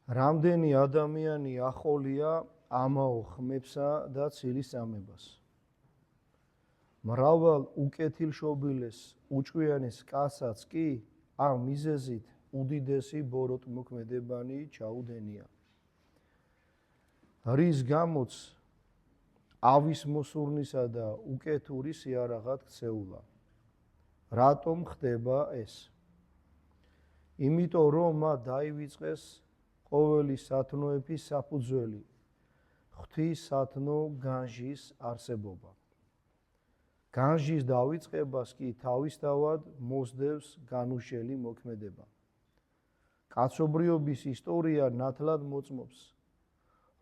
რამდენი ადამიანი ახოლია ამაო ხმებსა და ცილის წამებას. მრავალ უკეთილშობილეს უჭკვიანეს კაცსაც კი ამ მიზეზით უდიდესი ბოროტმოქმედებანი ჩაუდენია. რის გამოც ავის მოსურნისა და უკეთური სიარაღად ქცეულა. რატომ ხდება ეს? იმიტომ რომ მათ დაივიწყეს ყოველი სათნოების საფუძველი, ღვთის სათნო განჟის არსებობა. განჟის დავიწყებას კი თავისთავად მოსდევს განუშელი მოქმედება. კაცობრიობის ისტორია ნათლად მოწმობს,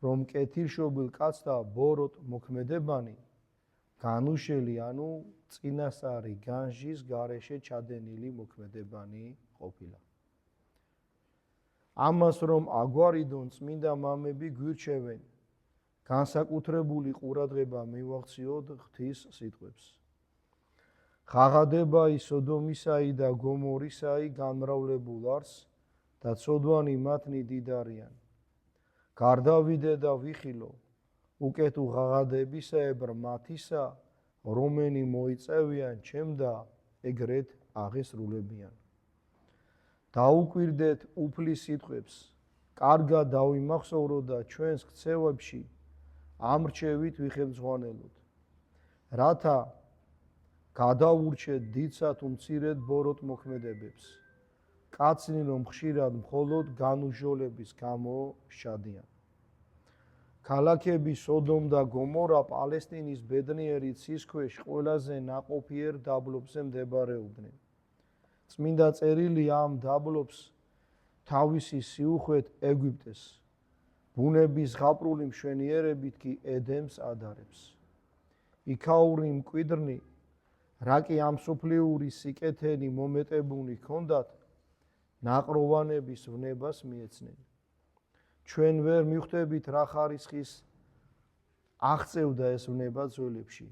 რომ კეთილშობილ კაცთა ბოროტ მოქმედებანი განუშელი ანუ წინასწარი განჟის გარეშე ჩადენილი მოქმედებანი ყოფილა. ამას რომ აგვარიდონ წმინდა მამები გვირჩევენ, განსაკუთრებული ყურადღება მივახციოთ ღვთის სიტყვებს. ხაღადებაი სოდომისაი და გომორისაი განმრავლებულ არს და ცოდვანი მათნი დიდარიან. გარდავიდე და ვიხილო, უკეთო ღაღადებისაებრ მათისა, რომენი მოიწევიან ჩემ და ეგრეთ აღესრულებიან. დაუკვირდეთ უფლის სიტყვებს, კარგად დავიმახსოვროთ და ჩვენს ქცევებში ამრჩევით ვიხებძღვანელოთ, რათა გადავურჩეთ დიდსა თუ მცირედ ბოროტ მოქმედებებს, კაცნი რომ ხშირად მხოლოდ განუჟოლების გამო სჩადიან. ქალაქები სოდომ და გომორა პალესტინის ბედნიერი ცის ქვეშ ყველაზე ნაყოფიერ დაბლობზე მდებარეობდნენ. წმინდა წერილი ამ დაბლობს თავისი სიუხვეთ ეგვიპტეს, ბუნების ზღაპრული მშვენიერებით კი ედემს ადარებს. იქაური მკვიდრნი, რა კი ამ სოფლიური სიკეთენი მომეტებუნი ჰქონდათ, ნაყროვანების ვნებას მიეცნენ. ჩვენ ვერ მივხვდებით რა ხარისხის აღწევდა ეს ვნება ძველებში,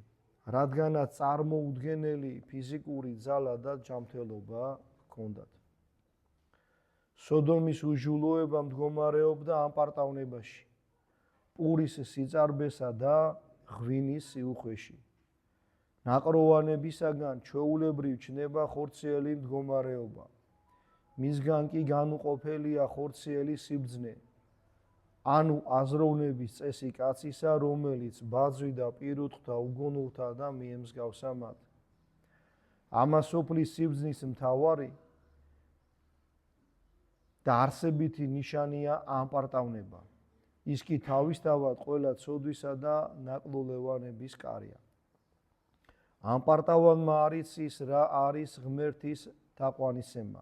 რადგანაც წარმოუდგენელი ფიზიკური ძალა და ჯანმრთელობა ჰქონდათ. სოდომის უჟულოება მდგომარეობდა ამ პარტავნებაში, პურის სიწარბესა და ღვინის სიუხვეში. ნაყროვანებისაგან ჩვეულებრივ ჩნდება ხორციელი მდგომარეობა, მისგან კი განუყოფელია ხორციელი სიბრძნე, ანუ აზროვნების წესი კაცისა, რომელიც ბაძვი და პირუტყვთა უგონოვთა და მიემსგავსა მათ. ამას სოფლის სიბრძნის მთავარი და არსებითი ნიშანია ამ პარტავნება. ის კი თავისთავად ყველა ცოდვისა და ნაკლულევანების კარია. ამ პარტავანმა არ იცის რა არის ღმერთის თაყვანისცემა,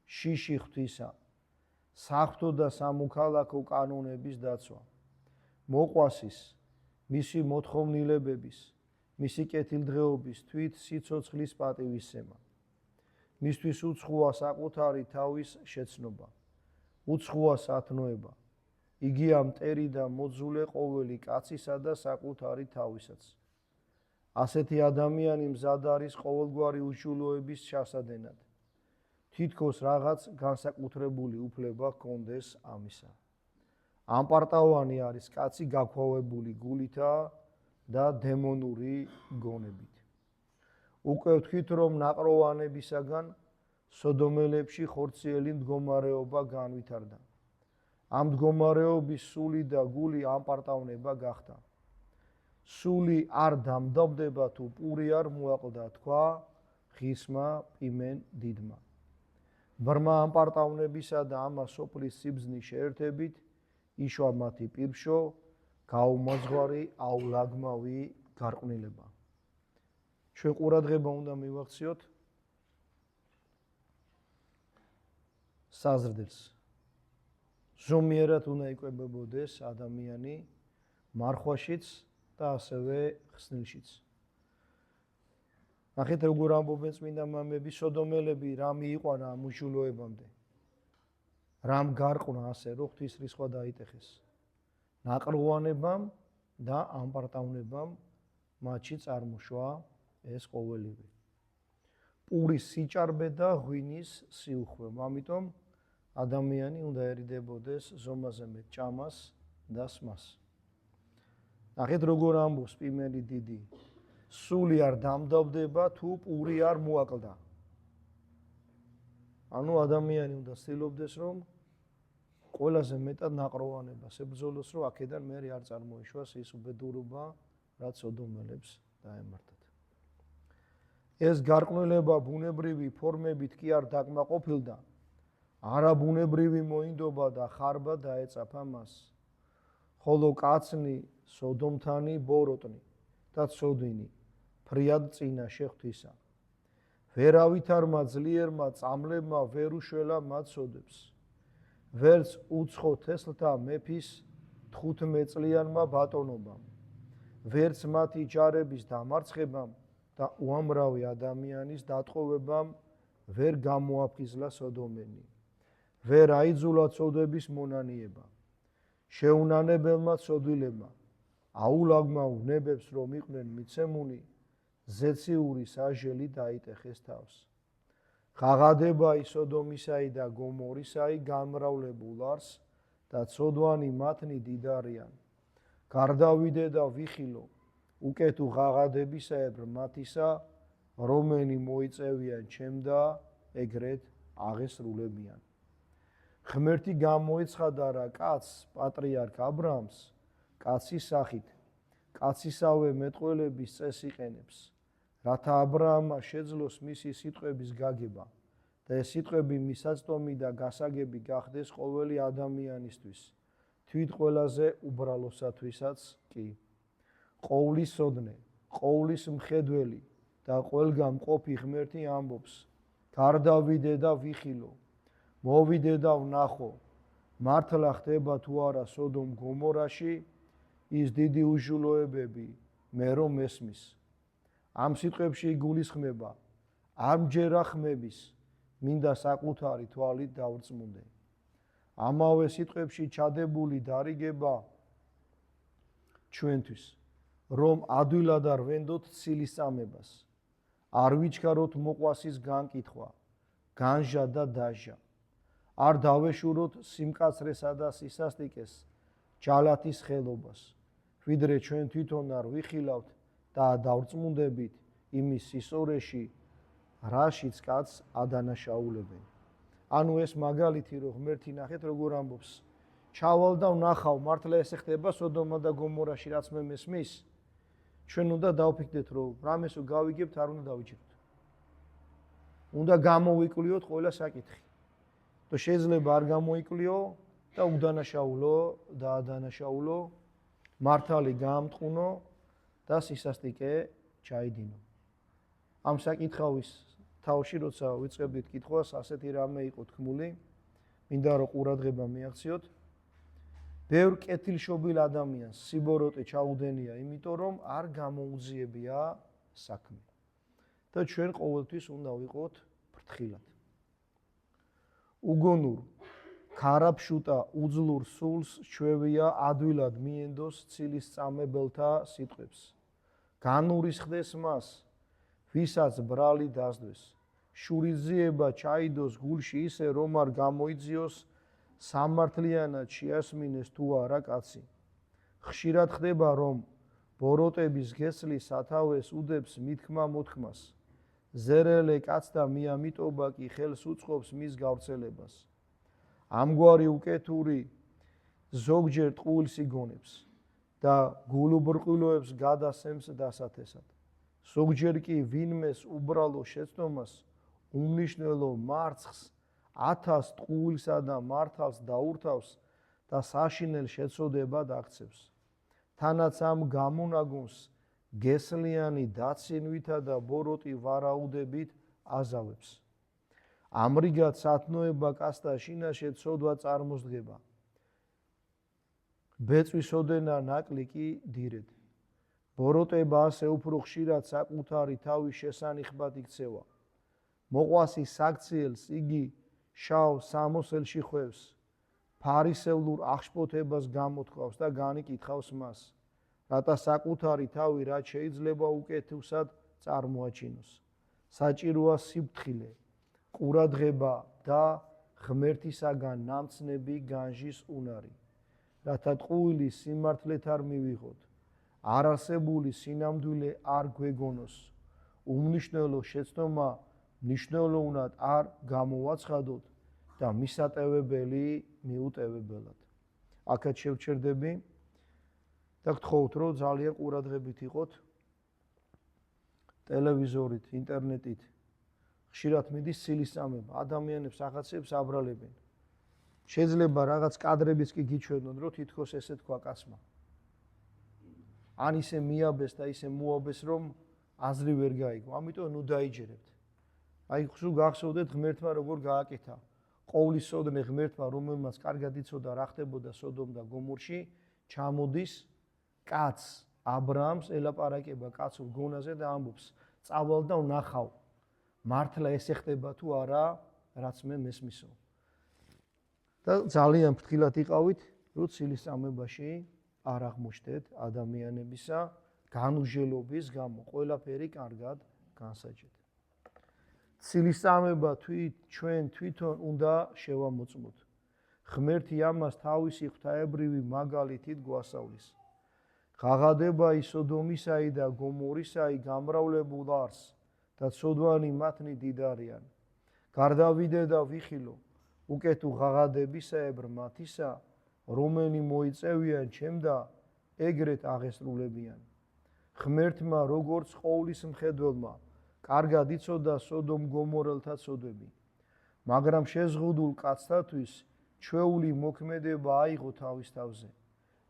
შიში ღვთისა, საღვთო და სამოქალაქო კანონების დაცვა, მოყვასის, მისი მოთხოვნილებების, მისი კეთილდღეობის თვით სიცოცხლის პატივისცემა, მისთვის უცხოა საკუთარი თავის შეცნობა, უცხოა სათნოება, იგია მტერი და მოძულე ყოველი კაცისა და საკუთარი თავისაც. ასეთი ადამიანი მზად არის ყოველგვარი უშულოების ჩასადენად, თითქოს რაღაც განსაკუთრებული უფლება ჰქონდეს ამისა. ამ პარტავანი არის კაცი გაქვავებული გულითა და დემონური გონებით. უკვე ვთქვით, რომ ნაყროვანებისაგან სოდომელებში ხორციელი მდგომარეობა განვითარდა. ამ მდგომარეობის სული და გული ამ პარტავნება გახდა. სული არ დამდაბდება თუ პური არ მოაყდა, თქვა ღისმა პიმენ დიდმა. ბრმა ამ პარტავნებისა და ამა სოფლის სიბრძნის შეერთებით იშვა მათი პირშო გაუმაძღვარი აულაგმავი გარყვნილება. ჩვენ ყურადღება უნდა მივახციოთ საზრდელს. ზომიერად უნდა იკვებებოდეს ადამიანი მარხვაშიც და ასევე ხსნილშიც. ნახეთ როგორ ამბობენ წმინდა მამები, სოდომელები რამ მიიყვანა ამ უშულოებამდე, რამ გარყნა ასე რომ ღვთის რისხვა დაიტეხეს. ნაყროვანებამ და ამ პარტავნებამ მათში წარმოშვა ეს ყოველივე. პურის სიჭარბე და ღვინის სიუხვე, ამიტომ ადამიანი უნდა ერიდებოდეს ზომაზე მეტ ჭამას და სმას. ნახეთ როგორ ამბობს პიმენი დიდი. სული არ დამდაბდება თუ პური არ მოაკლდა. ანუ ადამიანი უნდა ცდილობდეს რომ ყველაზე მეტად ნაყროვანებას ებრძოლოს რომ აქედან მე არ წარმოიშვას ის უბედურობა რაც სოდომელებს დაემართათ. ეს გარყვნილება ბუნებრივი ფორმებით კი არ დაკმაყოფილდა, არაბუნებრივი მოინდობა და ხარბა დაეწაფა მას. ხოლო კაცნი, სოდომთანი, ბოროტნი და ცოდვინი ფრიად წინა შეხვთისა. ვერავითარმა ძლიერმა წამლებმა ვერ უშველა მათ სოდებს. ვერც უცხო თესლთა მეფის 15 წლიანმა ბატონობამ, ვერც მათი ჯარების დამარცხებამ და უამრავი ადამიანის დატყვევებამ ვერ გამოაფხიზლა სოდომენი. ვერ აიძულა ცოდვების მონანიება. შეუნანებელმა ცოდვილებმა აულაგმა უნებებს რომ იყვნენ მიცემული, ზეციური საჟელი დაიტეხეს თავს. ღაღადებაი სოდომისაი და გომორისაი გამრავლებულ არს და ცოდვანი მათნი დიდარიან. გარდავიდე და ვიხილო უკეთუ ღაღადებისაებრ მათისა, რომენი მოიწევიან ჩემდა ეგრეთ აღესრულებიან. ღმერთი გამოეცხადა რა კაცს, პატრიარქ აბრაამს, კაცის სახით, კაცისავე მეტყველების წესს იყენებს, რათა აბრაამმა შეძლოს მისი სიტყვების გაგება და ეს სიტყვები მისაწვდომი და გასაგები გახდეს ყოველი ადამიანისთვის, თვით ყველაზე უბრალოსათვისაც კი. ყოვლის სოდნე, ყოვლის მხედველი და ყველგან მყოფი ღმერთი ამბობს, გარდავიდე და ვიხილო, მოვიდე და ვნახო, მართლა ხდება თუ არა სოდომ გომორაში ის დიდი უშულოებები, მე რომ ესმის. ამ სიტყვებში იგულისხმება, არ მჯერა ხმების, მინდა საკუთარი თვალით დავრწმუნდე. ამავე სიტყვებში ჩადებული დარიგება ჩვენთვის, რომ ადვილად არ ვენდოთ ცილის წამებას, არ ვიჩქაროთ მოყვასის განკითხვა, განჟა და დაჟა. არ დავეშუროთ სიმკაცრესა და სისასტიკეს, ჯალათის ხელობას, ვიდრე ჩვენ თვითონ არ ვიხილავთ და დავრწმუნდებით იმის სისწორეში, რაშიც კაცს ადანაშაულებენ. ანუ ეს მაგალითი რომ ღმერთი ნახეთ როგორ ამბობს, ჩავალ და ვნახავ, მართლა ესე ხდება სოდომა და გომორაში რაც მე მესმის, ჩვენ უნდა დავფიქრდეთ რომ რამესო გავიგებთ არ უნდა დავიჭიროთ. უნდა გამოვიკვლიოთ ყველა საკითხი. და შეიძლება არ გამოიკვლიო და უდანაშაულო და ადანაშაულო, მართალი გაამტყუნო და სისასტიკე ჩაიდინო. ამ საკითხავის თავში როცა ვიწყებდით კითხვას, ასეთი რამე იყო თქმული, მინდა რომ ყურადღება მიაქციოთ. ბევრ კეთილშობილ ადამიანს სიბოროტე ჩაუდენია, იმიტომ რომ არ გამოუძიებია საქმე. და ჩვენ ყოველთვის უნდა ვიყოთ ფრთხილად. უგონურ, ქარაფშუტა უძლურ სულს ჩვევია ადვილად მიენდოს ცილის წამებელთა სიტყვებს. განურისხდეს მას, ვისაც ბრალი დასდვეს. შურიძიება ჩაიდოს გულში ისე, რომ არ გამოიძიოს სამართლიანად შეასმინეს თუ არა კაცი. ხშირად ხდება, რომ ბოროტების გესლი სათავეს უდებს მithქმა მოთქმას. ზერელე კაცთა მიამიტობა კი ხელს უწყობს მის გავრცელებას. ამგვარი უკეთური ზოგჯერ ტყუილს იგონებს და გულუბრყვილოებს გადასცემს დასათესად. ზოგჯერ კი ვინმეს უბრალო შეცდომას უმნიშვნელო მარცხს 1000 ტყუილსა და მართალს დაურთავს და საშინელ შეცოდებად აქცევს. თანაც ამ გამონაგონს გესლიანი დაცინვითა და ბოროტი ვარაუდებით აზავებს. ამრიგად სათნოება კაცთა შინაშე ცოდვა წარმოსდგება. ბეწვის ოდენა ნაკლი კი დირედ. ბოროტება ასე უფრო ხშირად საკუთარი თავის შესანიხბად იქცევა. მოყვასის საქციელს იგი შავ სამოსელში ხვევს, ფარისევლურ აღშფოთებას გამოთქვავს და განიკითხავს მას, რათა საკუთარი თავი რაც შეიძლება უკეთესად წარმოაჩინოს. საჭიროა სიფრთხილე, ყურადღება და ღმერთისაგან ნამცნები განჟის უნარი, რათა ტყუილი სიმართლეთ არ მივიღოთ, არარსებული სინამდვილე არ გვეგონოს, უმნიშვნელო შეცდომა მნიშვნელოვნად არ გამოვაცხადოთ და მისატევებელი მიუტევებელად. აქაც შევჩერდები და გთხოვთ, რომ ძალიან ყურადღებით იყოთ ტელევიზორით, ინტერნეტით. ხშირად მიდის ცილისწამება, ადამიანებს ახაცებს აბრალებენ. შეიძლება რაღაც კადრებიც კი გიჩვენონ, რომ თითქოს ესე თქვა კაცმა. ან ისე მიაბეს და ისე მოაბეს, რომ აზრი ვერ გაიგო. ამიტომ ნუ დაიჯერებთ. აი სულ გახსოვდეთ ღმერთმა როგორ გააკეთა. ყოვლის სოდნე ღმერთმა, რომელმაც კარგად იცოდა რა ხდებოდა სოდომ და გომორში, ჩამოდის კაცს, აბრაამს ელაპარაკება კაცურ გონაზე და ამბობს: "წავალ და ვნახავ, მართლა ესე ხდება თუ არა, რაც მე მესმისო." და ძალიან ფრთხილად იყავით, რომ ცილისწამებაში არ აღმოჩნდეთ ადამიანებისა განუჟელობის გამო, ყველაფერი კარგად განსაჯეთ. ცილისწამება ჩვენ თვითონ უნდა შევამოწმოთ. ღმერთი ამას თავისი ღვთაებრივი მაგალითით გვასწავლის. ღაღადება სოდომისაი და გომორისაი გამრავლებულ არს და ცოდვანი მათნი დიდარიან. გარდავიდე და ვიხილო, უკეთ ღაღადებისაებრ მათისა, რომელი მოიწევიან ჩემ და ეგრეთ აღესრულებიან. ღმერთმა როგორც ყოვლის მხედველმა კარგად იცოდა სოდომ გომორელთა ცოდვები, მაგრამ შეზღუდულ კაცთათვის ჩვეული მოქმედება აიღო თავის თავზე,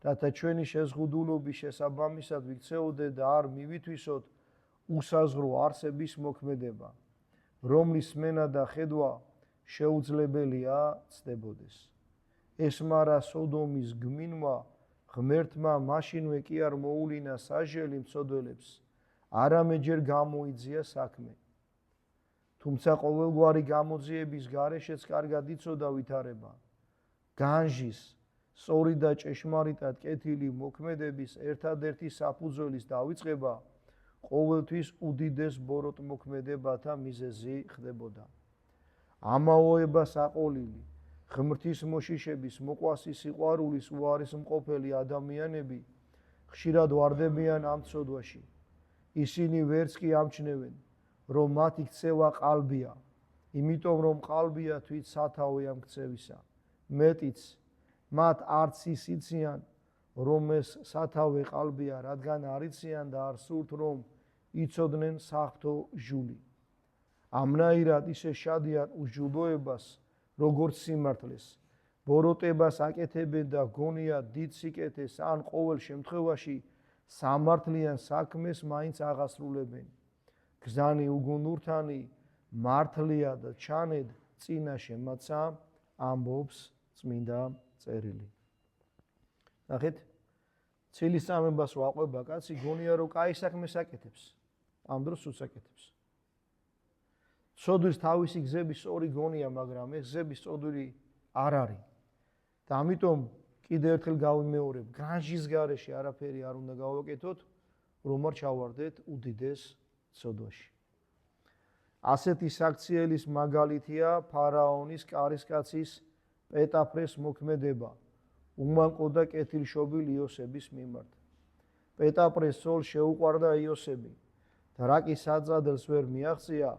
რათა ჩვენი შეზღუდულობის შესაბამისად ვიქცეოდეთ და არ მივითვისოთ უსაზღვრო არსების მოქმედება, რომლის სმენა და ხედვა შეუძლებელია ცდებოდეს. ესმარა სოდომის გმინვა ღმერთმა მაშინვე კი არ მოულინა სასჯელი მცოდველებს, არამედ ჯერ გამოიძია საქმე. თუმცა ყოველგვარი გამოძიების გარეშეც კარგად იცოდა ვითარება. განჟის, სწორი და ჭეშმარიტად კეთილი მოქმედების ერთადერთი საფუძველის დავიწყება ყოველთვის უდიდეს ბოროტმოქმედებათა მიზეზი ხდებოდა. ამაოება საყოლილი, ღმრთის მოშიშების მოყვასი სიყვარულის უარისმყოფელი ადამიანები ხშირად ვარდებიან ამ ცოდვაში. ისინი ვერც კი ამჩნევენ, რომ მათი ქცევა ყალბია, იმიტომ რომ ყალბია თვით სათავე ამ ქცევისა. მეტიც, მათ არც ის იციან, რომ ეს სათავე ყალბია, რადგან არ იციან და არ სურთ, რომ იცოდნენ საღვთო ჟული. ამნაირად ისე შადიან უჯულოებას, როგორც სიმართლეს, ბოროტებას აკეთებენ და გონიათ დიდ სიკეთეს ან ყოველ შემთხვევაში სამართლიან საქმეს მაინც აღასრულებენ. გზანი უგუნურთანი მართლია და ჩანედ წინა შემაცა, ამბობს წმინდა წერილი. ნახეთ, ცილისწამებას ვაყვება კაცი, გონია რომ კაი საქმეს აკეთებს, ამ დროს სულს აკეთებს. ცოდვის თავისი გზების სწორი გონია, მაგრამ ეს გზების სწორი არ არის. და ამიტომ კიდევ ერთხელ გავიმეორებ, განჟის გარეშე არაფერი არ უნდა გავაკეთოთ, რომ არ ჩავარდეთ უდიდეს ცოდვაში. ასეთი საქციელის მაგალითია ფარაონის კარისკაცის პეტაფრეს მოქმედება უმანკო და კეთილშობილ იოსების მიმართ. პეტაფრეს სულ შეუყვარდა იოსები და რა კი საძადელს ვერ მიაღწია,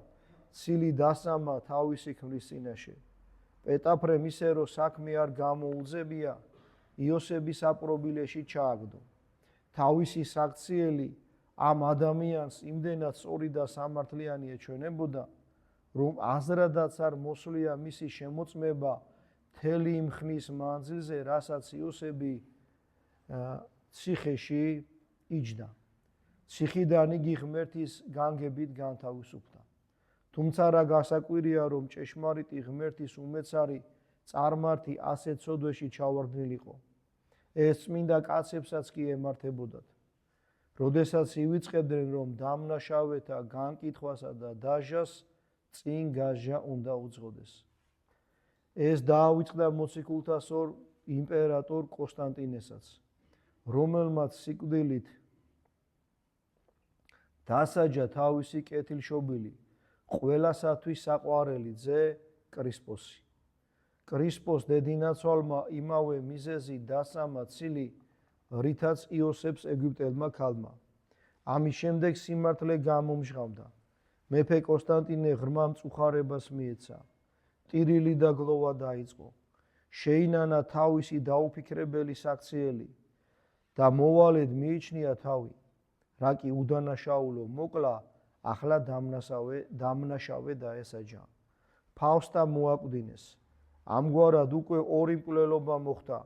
ცილი დასამა თავისი ქმრის წინაშე. პეტაფრემ ისე რომ საქმე არ გამოუძებია, იოსების აპრობილეში ჩააგდო. თავისი საქციელი ამ ადამიანს იმდენად სწორი და სამართლიანი ეჩვენებოდა, რომ აზრადაც არ მოსვლია მისი შემოწმება მთელი იმ ხნის მანძილზე, რასაც იოსები ციხეში იჯდა. ციხიდან იგი ღმერთის განგებით განთავისუფლდა. თუმცა რა გასაკვირია, რომ ჭეშმარიტი ღმერთის უმეცარი წარმართი ასეთ ცოდვაში ჩავარდნილიყო. ეს წმინდა კაცებსაც კი ემართებოდათ. როდესაც ივიწყებდნენ, რომ დამნაშავეთა განკითხვასა და დაჟას წინ გაჟა უნდა უძღოდეს. ეს დაავიწყდა მოციქულთა სორ იმპერატორ კონსტანტინესაც, რომელმაც სიკვდილით დასაჯა თავისი კეთილშობილი, ყველასათვის საყვარელი ძე კრისპოსი. კრისპოს დედინაცვალმა იმავე მიზეზი დასამა ცილი, რითაც იოსებს ეგვიპტელმა ქალმა. ამის შემდეგ სიმართლე გამომჟღავდა. მეფე კონსტანტინე ღრმა მწუხარებას მიეცა. ტირილი და გლოვა დაიწყო. შეინანა თავისი დაუფიქრებელი საქციელი და მოვალედ მიიჩნია თავი. რა კი უდანაშაულო მოკლა, ახლა დამნაშავე დაესაჯა. ფავსტა მოაკვდინეს. ამგვარად უკვე ორი მკვლელობა მოხდა,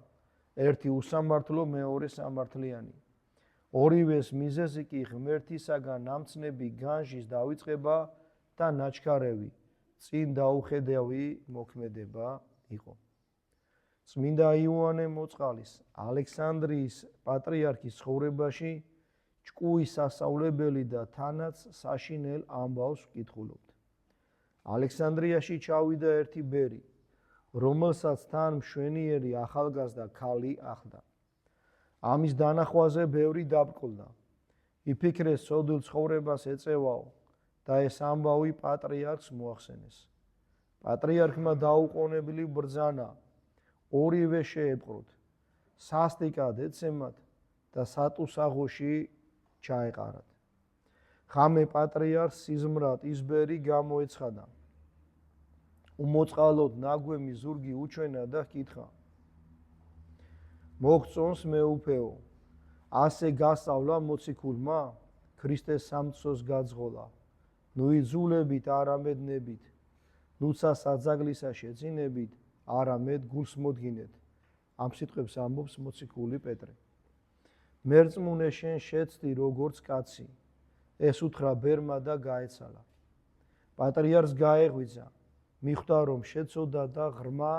ერთი უსამართლო, მეორე სამართლიანი. ორივეს მიზეზი კი ღმერთისაგან ნამცნები განჟის დავიწყება და ნაჩქარევი, წინ დაუხედავი მოქმედება იყო. წმინდა იოანე მოწყალის ალექსანდრიის პატრიარქის ცხოვრებაში ჭკუის სასწავლებელი და თანაც საშინელ ამბავს ვკითხულობთ. ალექსანდრიაში ჩავიდა ერთი ბერი, რომელსაც თან მშვენიერი ახალგაზრდა ქალი ახლდა. ამის დანახვაზე ბევრი დაბრკოლდა. იფიქრეს სოდულ ცხოვრებას ეწევაო და ეს ამბავი პატრიარქს მოახსენეს. პატრიარქმა დაუყოვნებლივ ბრძანა, ორივე შეეპყროთ, სასტიკად ეცემათ და სატუსაღოში ჩაეყარათ. ხამე პატრიარქს სიზმრად ის ბერი გამოეცხადა. უმოწყალოდ ნაგვემი ზურგი უჩვენა და ჰკითხა. მოგწონს მეუფეო, ასე გასწავლა მოციქულმა, ქრისტეს სამწოს გაძღოლა. ნუ იძულებით, არამედ ნებით, ნუცა საძაგლისა შეძინებით, არამედ გულს მოდგინეთ. ამ სიტყვებს ამბობს მოციქული პეტრე. მერწმუნე შენ შეცდი როგორც კაცი, ეს უთხრა ბერმა და გაეცალა. პატრიარქს გაეღვიძა, მიხვდა რომ შეცოდა და ღრმა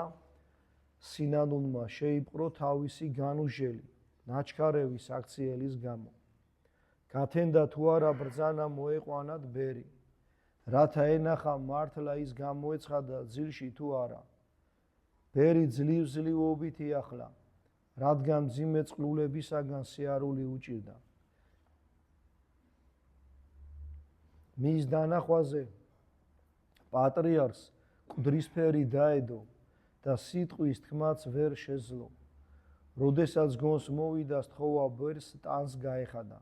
სინანულმა შეიპყრო თავისი განუჟელი, ნაჩქარევის აქციელის გამო. გათენდა თუ არა ბრძანა მოეყვანათ ბერი, რათა ენახა მართლა ის გამოეცხადა ძილში თუ არა. ბერი ძლივ-ძლივობით იახლა, რადგან მძიმე წყლულებისაგან სიარული უჭირდა. მის დანახვაზე პატრიარქს მკვდრისფერი დაედო და სიტყვის თქმაც ვერ შეძლო. როდესაც გონს მოვიდა სთხოვა ბერს ტანს გაეხადა.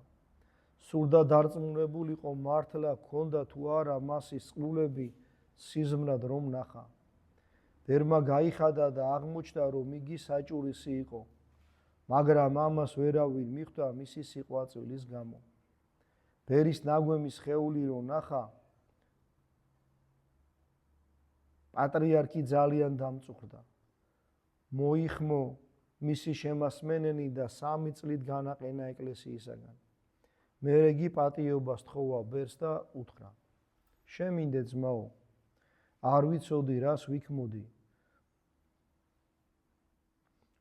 სურდა დარწმუნებულიყო მართლა ჰქონდა თუ არა მასის წყლულები სიზმრად რომ ნახა. ბერმა გაიხადა და აღმოჩნდა რომ იგი საჭურისი იყო, მაგრამ ამას ვერავინ მიხვდა მისი სიყვაწვილის გამო. ბერის ნაგვემის სხეული რომ ნახა, პატრიარქი ძალიან დამწუხრდა. მოიხმო მისი შემასმენელი და 3 წლით განაყენა ეკლესიისაგან. მერე იგი პატიობას თხოვა ბერს და უთხრა: შემინდე ძმაო, არ ვიცოდი რას ვიქმოდი.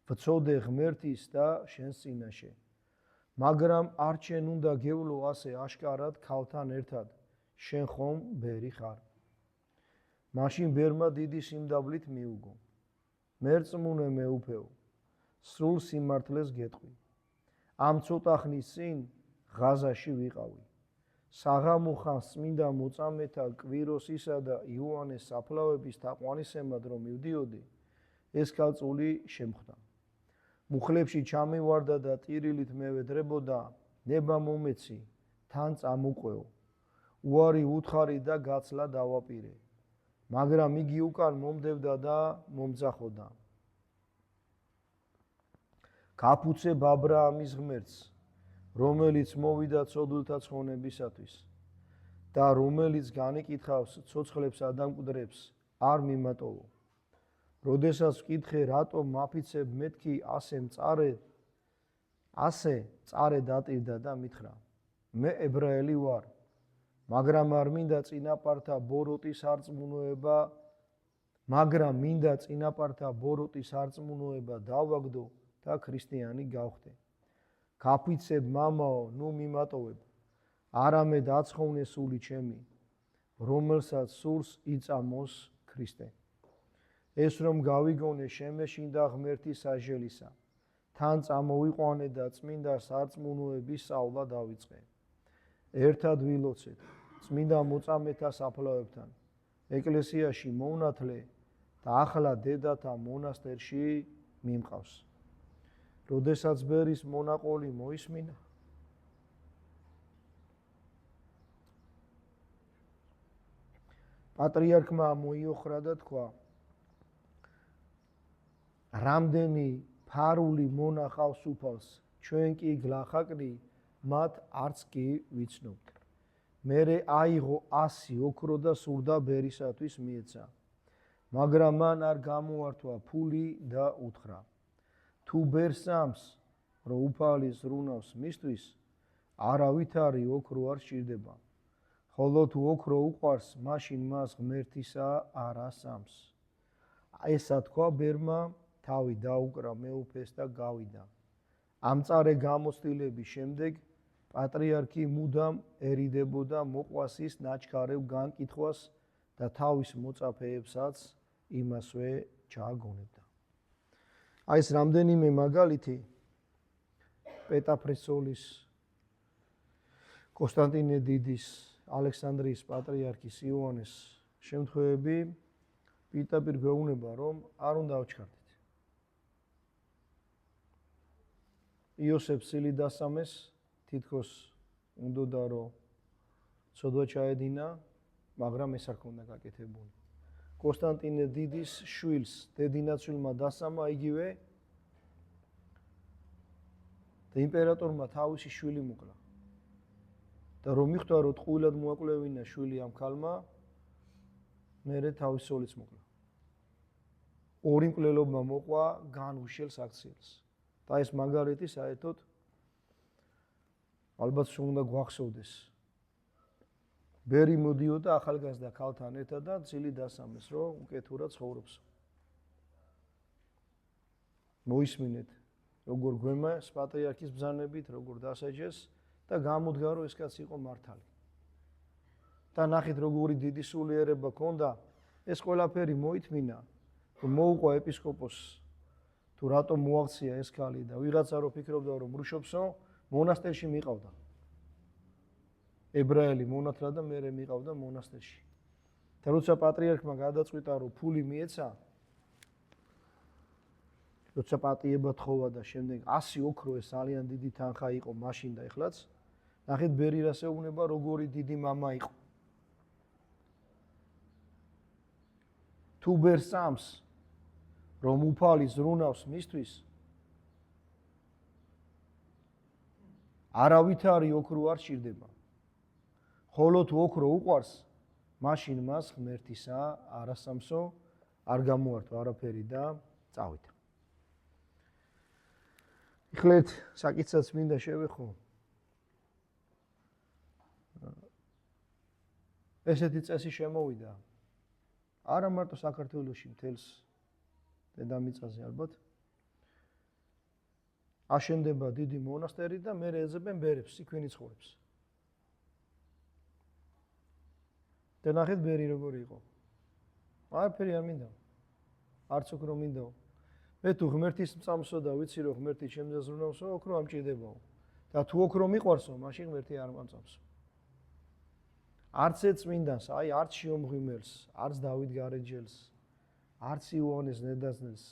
ვწოდე ღმერთის და შენს წინაშე, მაგრამ არ შენ უნდა გევლო ასე აშკარად ქალთან ერთად, შენ ხომ ბერი ხარ. მაშინ ბერმა დიდი სიმდაბლით მიუგო. მერწმუნე მეუფეო, სრულ სიმართლეს გეტყვი. ამ ცოტა ხნის წინ ღაზაში ვიყავი. საღამო ხანს წმინდა მოწამეთა კვიროსისა და იოანეს საფლავების თაყვანისემად რომ მივდიოდი, ეს ქალწული შემხვდა. მუხლებში ჩამივარდა და ტირილით მევედრებოდა, ნება მომეცი, თან წამუყვეო. უარი უთხარი და გაცლა დავაპირე. მაგრამ იგი უკან მომდევდა და მომძახოდა. გაფუცებ აბრაამის ღმერთს, რომელიც მოვიდა ცოდულთა ცხონებისათვის და რომელიც განიკითხავს ცოცხლებსა და მკვდრებს, არ მიმატოვო. როდესაც ვკითხე, რატომ მაფიცებ მეთქი ასე წარე დატირდა და მითხრა: მე ებრაელი ვარ, მაგრამ მინდა წინაპართა ბოროტის არწმუნოება დავაგდო და ქრისტიანი გავხდე. გაფიცებ მამაო, ნუ მიმატოვებ, არამედ აცხოვნე სული ჩემი, რომელსაც სურს იწამოს ქრისტე. ეს რომ გავიგონე შემეშინდა ღმერთი საჟელისა, თან წამოვიყვანე და წმინდა სარწმუნოების სწავლა დავიწყე. ერთად ვილოცეთ წმინდა მოწამეთა საფლავებთან, ეკლესიაში მოვნათლე და ახლა დედათა მონასტერში მიმყავს. როდესაც ბერის მონაყოლი მოისმინა, პატრიარქმა მოიოხრა და თქვა: რამდენი ფარული მონახავს უფალს, ჩვენ კი გლახაკნი მათ არც კი ვიცნობთ. მერე აიღო 100 ოქრო და სურდა ბერისათვის მიეცა. მაგრამ მან არ გამოართვა ფული და უთხრა: თუ ბერს ამს, რომ უფალი ზრუნავს მისთვის, არავითარი ოქრო არ სჭირდება. ხოლო თუ ოქრო უყვარს, მაშინ მას ღმერთისა არ ასამს. ესა თქვა ბერმა, თავი დაუკრა მეუფეს და გავიდა. ამ წარე გამოცდილების შემდეგ პატრიარქი მუდამ ერიდებოდა მოყვასის ნაჩქარევ განკითხვას და თავის მოწაფეებსაც იმასვე ჩააგონებდა. აი ეს რამდენიმე მაგალითი პეტაფრესოლის, კონსტანტინე დიდის, ალექსანდრიის პატრიარქის იოანეს შემთხვევები პირდაპირ გვეუბნება, რომ არ უნდა ავჩქარდეთ. იოსებ სილიდასამეს თითქოს უნდოდა რომ ცოდვა ჩაედინა, მაგრამ ეს არ ქონდა გაკეთებული. კონსტანტინე დიდის შვილს დედინაცვილმა დასამა იგივე და იმპერატორმა თავისი შვილი მოკლა. და რომ მიხვდა რომ ტყუილად მოაკვლევინა შვილი ამ ქალმა, მერე თავის სოლიც მოკლა. ორი მკვლელობა მოყვა განუშელს აქციელს. და ეს მაგალითი საერთოდ ალბათ უნდა გვახსოვდეს. ბერი მოდიოდა ახალგაზრდა ქალთან ერთად და ცილი დასამეს, რომ უკეთურად ცხოვრობს. მოისმინეთ, როგორ გვემას პატრიარქის ბრძანებით, როგორ დასაჯეს და გამოდგა, რომ ეს კაცი იყო მართალი. და ნახეთ, როგორი დიდი სულიერება ჰქონდა, ეს ყველაფერი მოითმინა, რომ მოუყვა ეპისკოპოსს, თუ რატომ მოაღწია ეს ქალი და ვიღაცა რო ფიქრობდა, რომ რუშობსო, მონასტერში მიყავდა. ებრაელი მონათლა და მერე მიყავდა მონასტერში. და როცა პატრიარქმა გადაწყვიტა, რომ ფული მიეცა, როცა პატიება თხოვა და შემდეგ 100 ოქრო ეს ძალიან დიდი თანხა იყო მაშინ და ეხლაც, ნახეთ ბერი რას ეუბნება, როგორი დიდი მამა იყო. თუ ბერს ამს, რომ უფალი ზრუნავს მისთვის, არავითარი ოქრო არ სჭირდება. ხოლო თუ ოქრო უყვარს, მაშინ მას ღმერთისა არ ასამსო, არ გამოართვა არაფერი და წავიდა. ეხლეთ საკითხსაც მინდა შევეხო. ესეთი წესი შემოვიდა. არა მარტო საქართველოში, მთელს დედამიწაზე ალბათ. აშენდება დიდი მონასტერი და მერე ეძებენ ბერებს, იქვე ცხოვრობს. და ნახეთ ბერი როგორი იყო. არაფერი არ მინდა. არც ოქრო მინდაო. მე თუ ღმერთის მწამსო და ვიცი რომ ღმერთი ჩემზე ზრუნავსო, ოქრო ამჭირდებაო. და თუ ოქრო მიყვარსო, მაშინ ღმერთი არ მომწამსო. არც ეწმინდანს, აი არც შიომღვიმელს, არც დავით გარეჯელს, არც იოანეს ნედაზნელს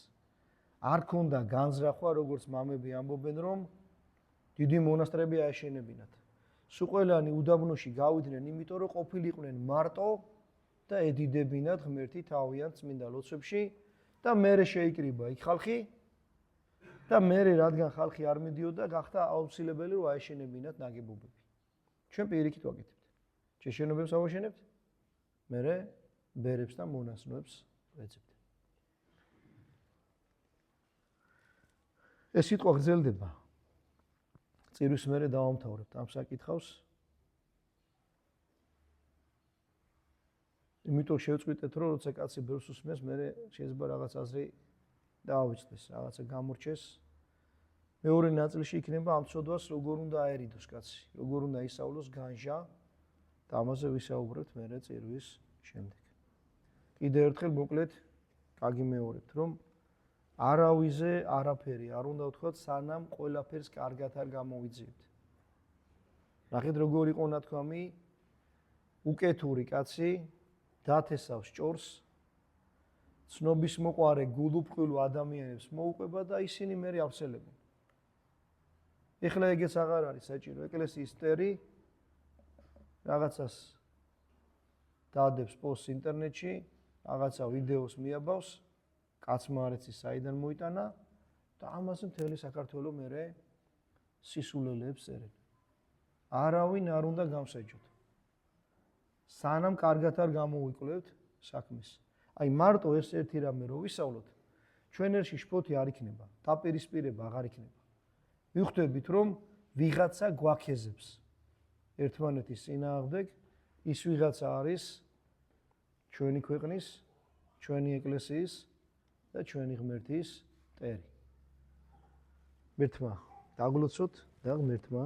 არ ქონდა განზრახვა, როგორც მამები ამბობენ, რომ დიდი მონასტრები აეშენებინათ. სულ ყველანი უდაბნოში გავიდნენ, იმიტომ რომ ყოფილიყვნენ მარტო და ედიდებინათ ღმერთი თავიანთ წმინდა ლოცვებში და მერე შეიკრიბა იქ ხალხი და მერე რადგან ხალხი არ მიდიოდა, გახდა აუცილებელი რომ აეშენებინათ ნაგებობები. ჩვენ პირიქით ვაკეთებთ. ჩვენ შენობებს ავაშენებთ, მერე ბერებს და მონაზვნებს ვეძებთ. ეს სიტყვა გრძელდება. წირვის მერე დავამთავრებთ ამ საკითხავს. იმიტომ შევწყვიტეთ, რომ როცა კაცი ბევრს უსმენს, მერე შეიძლება რაღაც აზრი დაავიწყდეს, რაღაცა გამორჩეს. მეორე ნაწილში იქნება ამ ცოდვას როგორ უნდა აერიდოს კაცი, როგორ უნდა ისავლოს განჟა და ამაზე ვისაუბრებთ მერე წირვის შემდეგ. კიდევ ერთხელ მოკლედ გაგიმეორებთ, რომ არავიზე არაფერი არ უნდა ვთქვათ, სანამ ყველაფერს კარგად არ გამოვიძიებთ. ნახეთ როგორ იყო ნათქვამი, უკეთური კაცი დათესავს ჭორს, ცნობის მოყარე გულუფხილო ადამიანებს მოუყვება და ისინი მე ავსელებენ. ეხლა ეგეც აღარ არის საჭირო. ეკლესიის წერი რაღაცას დაადებს პოსტს ინტერნეტში, რაღაცა ვიდეოს მიაბავს, კაცმა არ იცის საიდან მოიტანა და ამაზე მთელი საქართველო მერე სისულელეებს წერენ. არავინ არ უნდა გამსაჯოთ. სანამ კარგად არ გამოვიკვლევთ საქმეს. აი მარტო ეს ერთი რამე რო ვისაუბროთ, ჩვენ ერში შფოთი არ იქნება, დაპირისპირება აღარ იქნება. ვიხვდებით რომ ვიღაცა გვაქეზებს ერთმანეთის წინააღმდეგ, ის ვიღაცა არის ჩვენი ქვეყნის, ჩვენი ეკლესიის და ჩვენი ღმერთის მტერი. ღმერთმა დაგლოცოთ და ღმერთმა